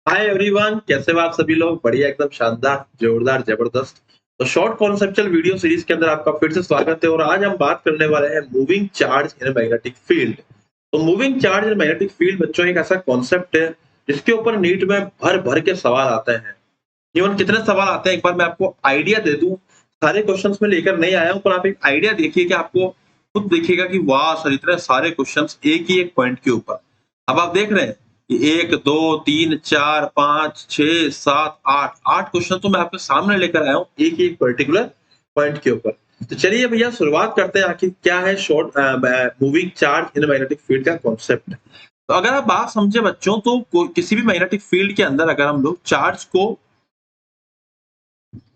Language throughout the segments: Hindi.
हाय एवरीवन, कैसे हो आप सभी लोग? बढ़िया, एकदम शानदार, जोरदार, जबरदस्त। तो शॉर्ट कॉन्सेप्चुअल वीडियो सीरीज के अंदर आपका फिर से स्वागत है और आज हम बात करने वाले हैं moving charge in magnetic field. तो moving charge in magnetic field बच्चों एक ऐसा कॉन्सेप्ट है जिसके ऊपर नीट में भर भर के सवाल आते हैं। इवन कितने सवाल आते हैं एक बार मैं आपको आइडिया दे दूं। सारे क्वेश्चंस में लेकर नहीं आया हूं, पर आप एक आइडिया देखिए कि आपको खुद देखिएगा कि वाह सर, इतने सारे क्वेश्चंस एक ही एक पॉइंट के ऊपर। अब आप देख रहे हैं कि 1 2 3 4 5 6 7 8 क्वेश्चन तो मैं आपके सामने लेकर आया हूँ एक ही एक पर्टिकुलर पॉइंट के ऊपर। तो चलिए भैया शुरुआत करते हैं आखिर क्या है short moving charge in magnetic field का कॉन्सेप्ट। तो अगर आप बात समझे बच्चों, तो किसी भी मैग्नेटिक फील्ड के अंदर अगर हम लोग चार्ज को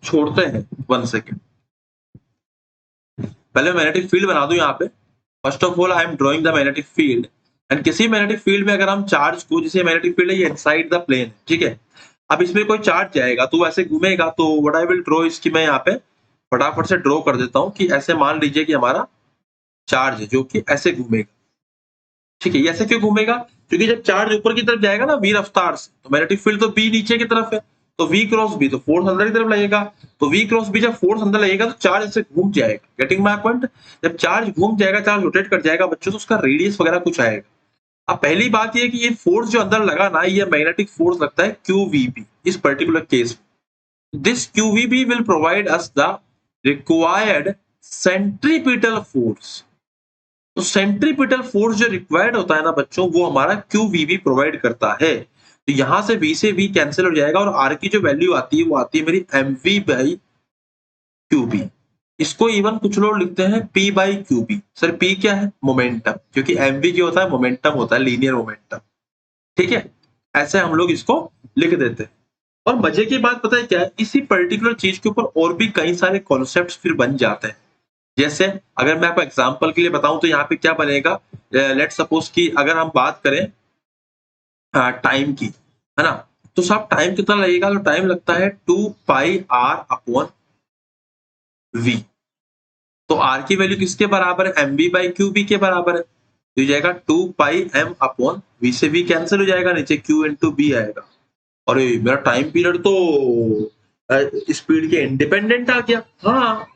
छोड़ते हैं, 1 सेकेंड, पहले मैग्नेटिक फील्ड बना दूं यहाँ पे। First of all I am drawing the magnetic field and किसी मैग्नेटिक फील्ड में अगर हम चार्ज को, जैसे मैग्नेटिक फील्ड है ये इनसाइड द प्लेन, ठीक है। अब इसमें कोई चार्ज जाएगा तो वैसे घूमेगा, तो व्हाट आई विल ड्रॉ इसकी मैं यहाँ पे फटाफट से ड्रॉ कर देता हूँ कि ऐसे मान लीजिए कि हमारा चार्ज है जो कि ऐसे घूमेगा, ठीक है। ये ऐसे क्यों घूमेगा? क्योंकि जब चार्ज ऊपर की तरफ जाएगा ना वी रफ्तार से, तो मैग्नेटिक फील्ड तो बी नीचे की तरफ है, तो वी क्रॉस बी तो फोर्स अंदर की तरफ लगेगा। तो वी क्रॉस बी जब फोर्स अंदर लगेगा तो चार्ज ऐसे घूम जाएगा। Getting my point? जब चार्ज घूम जाएगा, चार्ज रोटेट कर जाएगा बच्चों, तो उसका रेडियस वगैरह कुछ आएगा। अब पहली बात ये कि ये फोर्स जो अंदर लगा ना, ये मैग्नेटिक फोर्स लगता है क्यूवीबी इस पर्टिकुलर केस में। This Q V B will provide us the required centripetal force. तो सेंट्रीपिटल फोर्स जो रिक्वायर्ड होता है ना बच्चों, वो हमारा क्यूवीबी प्रोवाइड करता है। तो यहां से v से v कैंसिल हो जाएगा और r की जो वैल्यू आती है वो आती है मेरी mv बाई क्यूबी। इसको इवन कुछ लोग लिखते हैं p by q B. Sir p क्या है? मोमेंटम, क्योंकि mv जो होता है मोमेंटम होता है, लीनियर मोमेंटम, ठीक है। ऐसे हम लोग इसको लिख देते हैं। और मजे की बात पता है क्या है? इसी पर्टिकुलर चीज के ऊपर और भी कई सारे कॉन्सेप्ट फिर बन जाते हैं। जैसे अगर मैं आपको एग्जांपल के लिए बताऊं तो यहाँ पे क्या बनेगा, लेट सपोज कि अगर हम बात करें टाइम की, है ना, तो सब टाइम कितना लगेगा? तो टाइम लगता है 2 पाई r अपॉन v। तो r की वैल्यू किसके बराबर है? mv बाई क्यूबी के बराबर है। तो ये जाएगा 2 पाई m अपॉन v से v कैंसिल हो जाएगा, नीचे q इंटू बी आएगा। और मेरा टाइम पीरियड तो स्पीड के इंडिपेंडेंट आ गया। हाँ,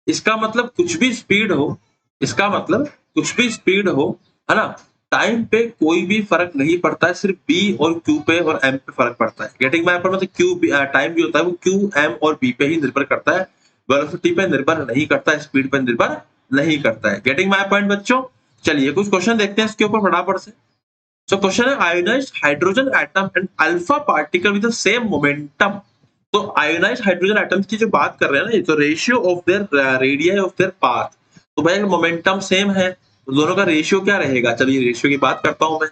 इसका मतलब कुछ भी स्पीड हो, इसका मतलब कुछ भी स्पीड हो, है ना, टाइम पे कोई भी फर्क नहीं पड़ता है, सिर्फ बी और क्यू पे और एम पे फर्क पड़ता है। Getting my point? मतलब क्यू टाइम जो होता है वो क्यू एम और बी पे ही निर्भर करता है, वेलोसिटी पे निर्भर नहीं करता है, स्पीड पे निर्भर नहीं करता है। गेटिंग माय पॉइंट बच्चों? चलिए कुछ क्वेश्चन देखते हैं इसके ऊपर फटाफट से। So question है, ionized hydrogen atom and alpha particle with the same momentum। तो ionized hydrogen atoms की जो बात कर रहे हैं ना, ये तो ratio of their radius of their path. तो भाई मोमेंटम सेम है तो दोनों का रेशियो क्या रहेगा? चलिए रेशियो की बात करता हूं मैं।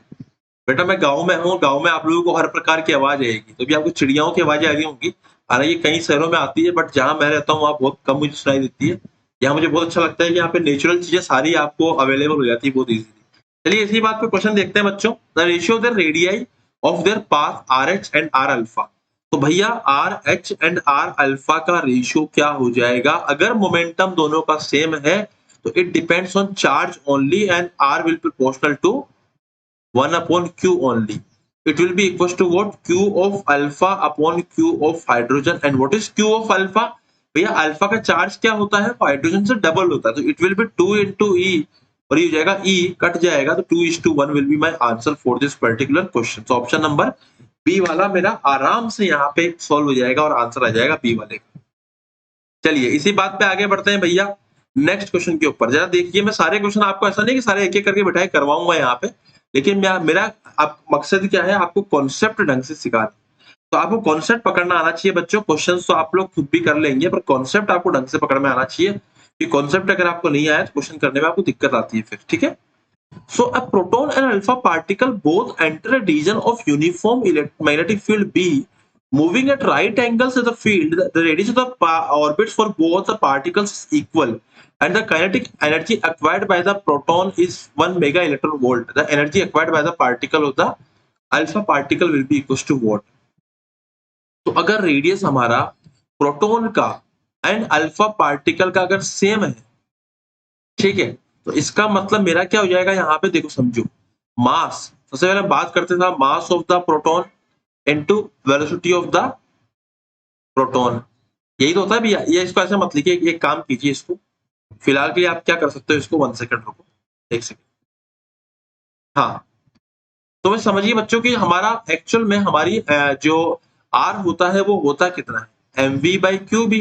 बेटा मैं गांव में हूँ, गांव में आप लोगों को हर प्रकार की आवाज आएगी, तो भी आपको चिड़ियाओं की आवाजें आ रही होंगी। हालांकि कई शहरों में आती है, बट जहां मैं रहता हूँ वहां बहुत कम मुझे सुनाई देती है। यहाँ मुझे बहुत अच्छा लगता है कि यहाँ पे नेचुरल चीजें सारी आपको अवेलेबल हो जाती है बहुत इजीली। चलिए इसी बात पे क्वेश्चन देखते हैं बच्चों। The ratio of the radii of their path R H and R alpha. तो भैया R H and R alpha का रेशियो क्या हो जाएगा? अगर मोमेंटम दोनों का सेम है तो it depends on charge only and R will proportional to 1 upon q only. It will be equals to what? Q of alpha upon q of hydrogen. And what is q of alpha? भैया अल्फा का चार्ज क्या होता है? हाइड्रोजन से डबल होता है, तो it will be 2 into e, और ये हो जाएगा e कट जाएगा, तो 2:1 will be my answer for this particular question. तो ऑप्शन नंबर बी वाला मेरा आराम से यहाँ पे सॉल्व हो जाएगा और आंसर आ जाएगा बी वाले का। चलिए इसी बात पे आगे बढ़ते हैं भैया नेक्स्ट क्वेश्चन के ऊपर। जरा देखिए, मैं सारे क्वेश्चन आपको ऐसा नहीं कि सारे एक एक करके बिठाए करवाऊंगा यहाँ पे, लेकिन मेरा मकसद क्या है? आपको कॉन्सेप्ट ढंग से सिखाना। तो आपको कॉन्सेप्ट पकड़ना आना चाहिए बच्चों। क्वेश्चंस तो आप लोग खुद भी कर लेंगे, पर कॉन्सेप्ट आपको ढंग से पकड़ में आना चाहिए, कि कॉन्सेप्ट अगर आपको नहीं आया तो क्वेश्चन करने में आपको दिक्कत आती है फिर, ठीक है। So a proton and alpha particle both enter a region of uniform magnetic field B, moving at right angles to the field. The radius of the orbits for both the particles is equal, and the kinetic energy acquired by the proton is 1 mega electron volt. The energy acquired by the particle of the alpha particle will be equals to what? तो अगर रेडियस हमारा प्रोटॉन का एंड अल्फा पार्टिकल का अगर सेम है, ठीक है, तो इसका मतलब मेरा क्या हो जाएगा? यहाँ पे देखो समझो, मास सबसे पहले बात करते थे मास of the proton, into velocity of the proton. यही तो होता है भैया। ये इसको ऐसे मत लिखिए, एक काम कीजिए, इसको फिलहाल के लिए आप क्या कर सकते हो, इसको 1 सेकंड रुको, 1 सेकंड। हाँ, तो मैं समझिए बच्चों कि हमारा एक्चुअल में हमारी जो आर होता है वो होता कितना है, mv बाई क्यू बी।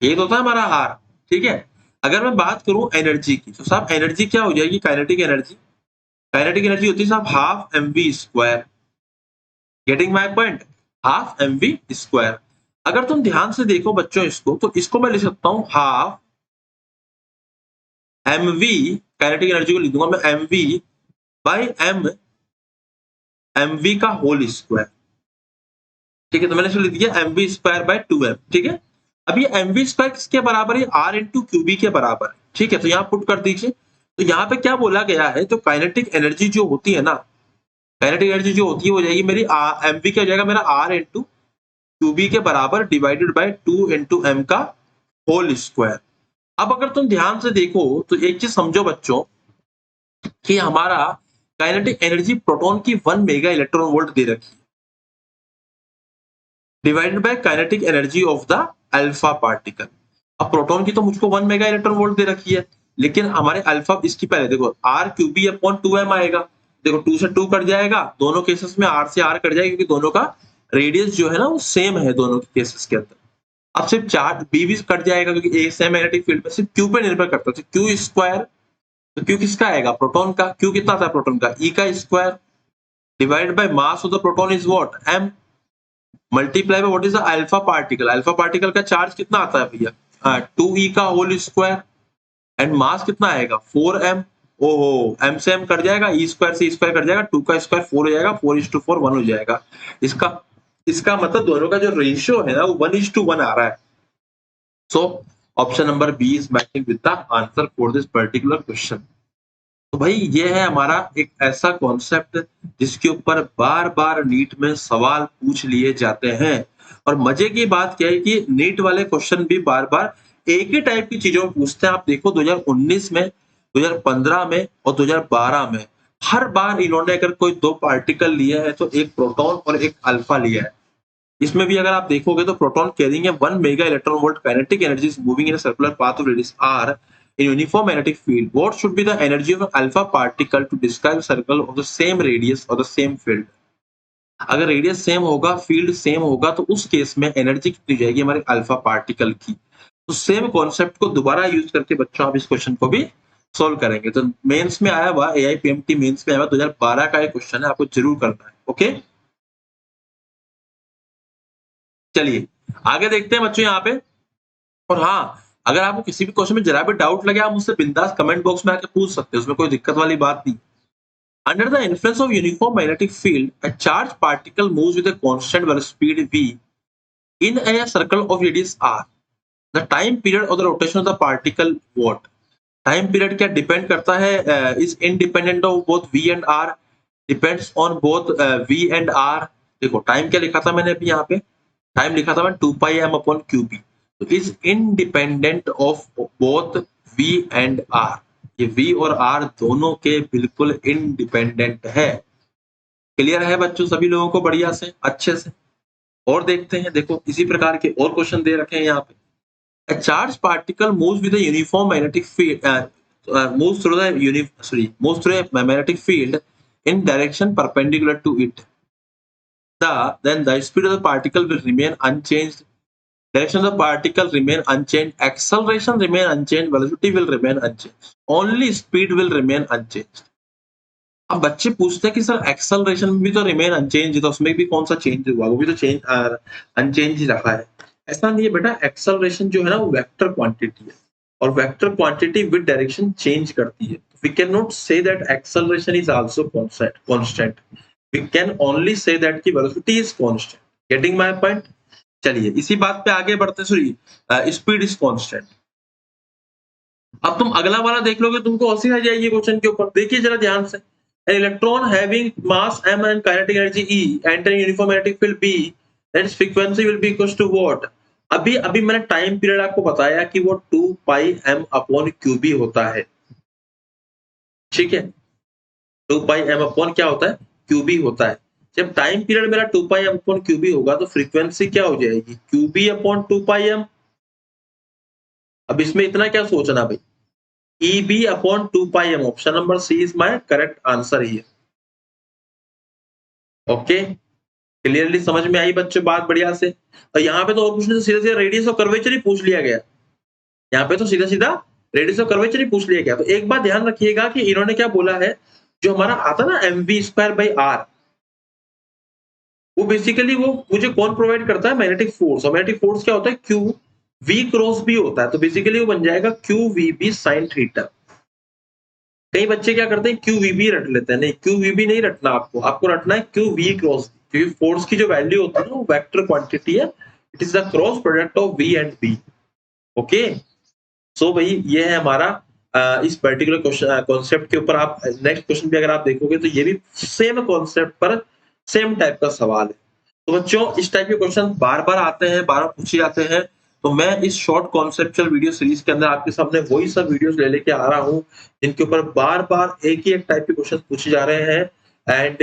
ये तो होता है हमारा आर। ठीक है, अगर मैं बात करूं एनर्जी की, तो साहब एनर्जी क्या हो जाएगी, काइनेटिक एनर्जी। काइनेटिक एनर्जी होती है साहब half M V square. Getting my point, half M V square. अगर तुम ध्यान से देखो बच्चों इसको, तो इसको मैं लिख सकता हूं half M V, kinetic energy को लिख दूंगा मैं M V by M V का होल स्क्वायर। ठीक है, तो मैंने इसको लिख दिया M V square by 2m। ठीक है, अब ये एम वी स्क्वायर किसके बराबर है, आर इंटू क्यूबी के बराबर है। ठीक है, तो यहाँ पुट कर दीजिए। तो यहाँ पे क्या बोला गया है, तो काइनेटिक एनर्जी जो होती है ना, काइनेटिक एनर्जी जो होती है वो जाएगी मेरी एम वी क्या हो जाएगा मेरा आर इंटू क्यूबी के बराबर डिवाइडेड बाय 2 इंटू एम का होल स्क्वायर। अब अगर तुम ध्यान से देखो तो एक चीज समझो बच्चों कि हमारा काइनेटिक एनर्जी प्रोटॉन की 1 मेगा इलेक्ट्रॉन वोल्ट दे रखी है, divided by kinetic energy of the alpha particle. अब प्रोटॉन की तो मुझको 1 मेगा इलेक्ट्रॉन वोल्ट दे रखी है, लेकिन हमारे अल्फा इसकी पहले देखो आर क्यूबी अपॉन 2m आएगा। देखो 2 से 2 कट जाएगा, दोनों केसेस में आर से आर कट जाएगा, क्योंकि दोनों का रेडियस जो है ना वो सेम है दोनों के केसेस के अंदर। अब सिर्फ चार्ज बी भी कट जाएगा, क्योंकि ए सेम मैग्नेटिक फील्ड में सिर्फ क्यू पे निर्भर करता है, तो क्यू स्क्वायर। तो क्यू किसका आएगा, प्रोटॉन का। क्यू कितना था प्रोटॉन का, ई का square divide by mass of the proton is what, M, multiply by what is the alpha particle. Alpha particle का चार्ज कितना आता है भैया, 2e का होल स्क्वायर, एंड मास कितना आएगा 4m। ओहो, m से m कट जाएगा, e स्क्वायर से e स्क्वायर कट जाएगा, 2 का स्क्वायर 4 हो जाएगा, 4:4 1 हो जाएगा। इसका इसका मतलब दोनों का जो रेशियो है ना वो 1:1 आ रहा है। So option number B is matching with the answer for this particular question. तो भाई ये है हमारा एक ऐसा कॉन्सेप्ट जिसके ऊपर बार बार नीट में सवाल पूछ लिए जाते हैं। और मजे की बात क्या है कि नीट वाले क्वेश्चन भी बार बार एक ही टाइप की चीजों में पूछते हैं। आप देखो 2019 में, 2015 में और 2012 में हर बार इन्होंने अगर कोई 2 पार्टिकल लिया है तो एक प्रोटॉन और एक अल्फा लिया है। इसमें भी अगर आप देखोगे तो प्रोटॉन कैरिंग है 1 mega electron volt kinetic energy is moving in a circular path of radius r in uniform magnetic field. What should be the energy of an alpha particle to describe a circle of the same radius or the same field? अगर रेडियस सेम होगा, फील्ड सेम होगा, तो उस केस में एनर्जी कितनी जाएगी हमारे अल्फा पार्टिकल की। तो सेम कॉन्सेप्ट को दोबारा यूज करके बच्चों आप इस क्वेश्चन को भी सोल्व करेंगे। तो मेंस में आया हुआ, AIPMT मेंस में आया हुआ 2012 का एक क्वेश्चन है, आपको जरूर करना है। ओके, चलिए आगे देखते हैं बच्चों यहाँ पे। और हाँ, अगर आपको किसी भी क्वेश्चन में जरा भी डाउट लगे, आप मुझसे बिंदास कमेंट बॉक्स में आके पूछ सकते हैं, उसमें कोई दिक्कत वाली बात नहीं। Under the influence of uniform magnetic field, a charged particle moves with a constant velocity speed v in a circle of radius r. The time period of the rotation of the particle what? Time period क्या डिपेंड करता है, is independent of both v and r, depends on both v and r. देखो टाइम क्या लिखा था मैंने अभी यहाँ पे, टाइम लिखा था मैं 2 pi m upon qb, तो is independent of both v and r. ये v और r दोनों के बिल्कुल इंडिपेंडेंट है। क्लियर है बच्चों सभी लोगों को बढ़िया से अच्छे से। और देखते हैं, देखो इसी प्रकार के और क्वेश्चन दे रखे हैं यहाँ पे। A charged particle moves with a uniform magnetic field, moves through a magnetic field in direction perpendicular to it. Then the speed of the particle will remain unchanged. Direction of the particle remain unchanged. Acceleration remain unchanged. Velocity will remain unchanged. Only speed will remain unchanged. अब बच्चे पूछते हैं कि सर एक्सेलरेशन में भी तो रिमेन अनचेंज है, तो उसमें भी कौन सा चेंज हुआ, वो भी तो चेंज अनचेंज ही रखा है। ऐसा नहीं है बेटा, एक्सेलरेशन जो है ना वो वेक्टर क्वांटिटी है, और vector quantity with direction change करती है। We can not say that acceleration is also constant. We can only say that की velocity is constant. Getting my point. चलिए इसी बात पे आगे बढ़ते, सॉरी स्पीड इज कांस्टेंट। अब तुम अगला वाला देख लोगे, तुमको हंसी आ जाएगी क्वेश्चन के ऊपर। देखिए जरा ध्यान से, an electron having mass m and kinetic energy e enter uniform magnetic field b, that its frequency will be equals to what? अभी अभी मैंने टाइम पीरियड आपको बताया कि वो 2 पाई m अपॉन क्यूबी होता है। ठीक है, 2 पाई m अपॉन क्या होता है, क्यूबी होता है। जब टाइम पीरियड मेरा 2 पाई एम अपॉन क्यूबी होगा तो फ्रीक्वेंसी क्या हो जाएगी, क्यूबी अपॉन 2 पाई एम। अब इसमें इतना क्या सोचना भाई, E B upon 2 pi M, option number C is my correct answer here. Okay, clearly समझ में आई बच्चों बात बढ़िया से। और यहाँ पे तो और कुछ नहीं, सीधा सीधा रेडियस ऑफ कर्वेचर ही पूछ लिया गया। यहाँ पे तो सीधा सीधा रेडियस ऑफ कर्वेचर ही पूछ लिया गया। तो एक बात ध्यान रखिएगा कि इन्होंने क्या बोला है, जो हमारा आता ना mv स्क्वायर बाई आर, वो बेसिकली वो मुझे कौन प्रोवाइड करता है, मैग्नेटिक फोर्स। और मैग्नेटिक फोर्स क्या होता है, क्यू वी क्रॉस बी होता है। तो बेसिकली वो बन जाएगा Q V B sine theta. कई बच्चे क्या करते हैं, क्यू वी बी रट लेते हैं। नहीं, क्यू वी बी नहीं रटना आपको, आपको रटना है क्यू वी क्रॉस बी, क्योंकि फोर्स की जो वैल्यू होती है ना वो वेक्टर क्वांटिटी है। It is the cross product of V and B. Okay, so भाई ये है हमारा इस पर्टिकुलर क्वेश्चन कॉन्सेप्ट के ऊपर। आप नेक्स्ट क्वेश्चन भी अगर आप देखोगे तो ये भी सेम कॉन्सेप्ट पर सेम टाइप का सवाल है। तो बच्चों इस टाइप के क्वेश्चन बार बार आते हैं, बार बार पूछे जाते हैं। तो मैं इस शॉर्ट कॉन्सेप्चुअल वीडियो सीरीज के अंदर आपके सामने वही सब वीडियोस ले लेके आ रहा हूँ जिनके ऊपर बार बार एक ही एक टाइप के क्वेश्चन पूछे जा रहे हैं। एंड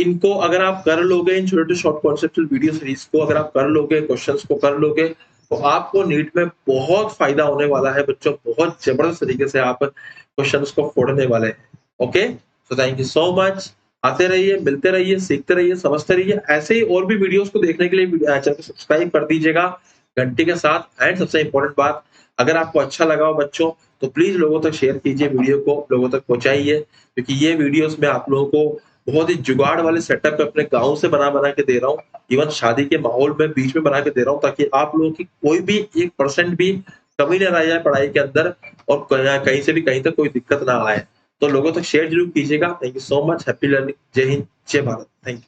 इनको अगर आप कर लोगे, इन छोटे शॉर्ट कॉन्सेप्चुअल वीडियो सीरीज को अगर आप कर लोगे, क्वेश्चंस को कर लोगे, तो आपको नीट में बहुत फायदा होने वाला है बच्चों। बहुत जबरदस्त तरीके से आप क्वेश्चंस को फोड़ने वाले हैं। Okay, so thank you so much. आते रहिए, मिलते रहिए, सीखते रहिए, समझते रहिए। ऐसे ही और भी वीडियोस को देखने के लिए चैनल को सब्सक्राइब कर दीजिएगा घंटी के साथ। एंड सबसे इंपॉर्टेंट बात, अगर आपको अच्छा लगा हो बच्चों तो प्लीज लोगों तक शेयर कीजिए, वीडियो को लोगों तक पहुंचाइए, क्योंकि ये वीडियोस में आप लोगों को बहुत ही जुगाड़ वाले सेटअप पे अपने गांव से बना बना के दे रहा हूँ। इवन शादी के माहौल में बीच में बना के दे रहा हूँ, ताकि आप लोगों की कोई भी 1% भी कमी न रह जाए पढ़ाई के अंदर, और कहीं से भी कहीं तक कोई दिक्कत ना आए। तो लोगों तक शेयर जरूर कीजिएगा। Thank you so much. Happy learning. जय हिंद, जय भारत। Thank you.